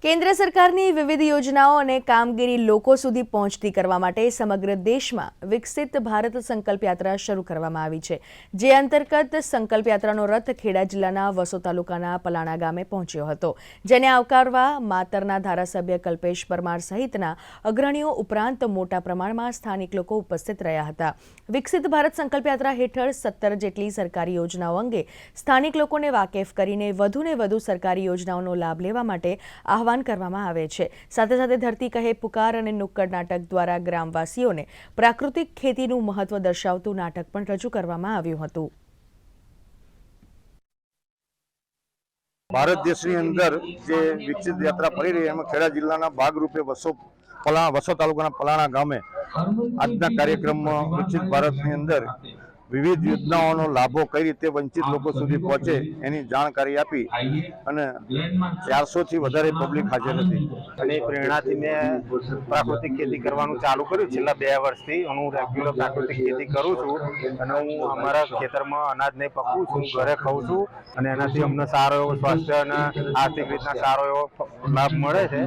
કેન્દ્ર સરકારની વિવિધ યોજનાઓ અને કામગીરી લોકો સુધી પહોંચતી કરવા માટે સમગ્ર દેશમાં વિકસિત ભારત સંકલ્પ યાત્રા શરૂ કરવામાં આવી છે, જે અંતર્ગત સંકલ્પ યાત્રાનો રથ ખેડા જિલ્લાના વસો તાલુકાના પલાણા ગામે પહોંચ્યો હતો, જેને આવકારવા માતરના ધારાસભ્ય કલ્પેશ પરમાર સહિતના અગ્રણીઓ ઉપરાંત મોટા પ્રમાણમાં સ્થાનિક લોકો ઉપસ્થિત રહ્યા હતા। વિકસિત ભારત સંકલ્પ યાત્રા હેઠળ 17 જેટલી સરકારી યોજનાઓ અંગે સ્થાનિક લોકોને વાકેફ કરીને વધુને વધુ સરકારી યોજનાઓનો લાભ લેવા માટે આહવાન કરવામાં આવે છે। સાથે સાથે ધરતી કહે પુકાર અને નુક્કડ નાટક દ્વારા ગ્રામવાસીઓને પ્રાકૃતિક ખેતીનું મહત્વ દર્શાવતું નાટક પણ રજૂ કરવામાં આવ્યું હતું। ભારત દેશની અંદર જે વિકસિત યાત્રા ફરી રહી એમાં ખેડા જિલ્લાના ભાગરૂપે વસો તાલુકાના પલાણા ગામે આજના કાર્યક્રમમાં વિકસિત ભારતની અંદર વિવિધ યોજનાઓનો લાભો કઈ રીતે વંચિત લોકો સુધી પહોંચે એની જાણકારી આપી અને 400 થી વધારે પબ્લિક હાજર હતી। અને પ્રેરણાથી મેં પ્રાકૃતિક ખેતી કરવાનું ચાલુ કર્યું। છેલ્લા 2 વર્ષથી હું રેગ્યુલર પ્રાકૃતિક ખેતી કરું છું અને હું અમારા ખેતરમાં અનાજને પકવું છું, ઘરે ખાઉં છું અને એનાથી અમને સારો એવો સ્વાસ્થ્ય અને આર્થિક રીતના સારો એવો લાભ મળે છે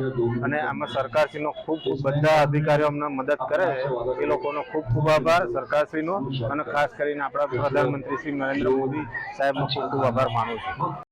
અને આમાં સરકારશ્રીનો ખૂબ બધા અધિકારીઓ અમને મદદ કરે છે। એ લોકોનો ખૂબ ખૂબ આભાર સરકારશ્રીનો અને ખાસ કરીને આપણા પ્રધાનમંત્રી શ્રી નરેન્દ્ર મોદી સાહેબનો ખૂબ ખૂબ આભાર માનું છું।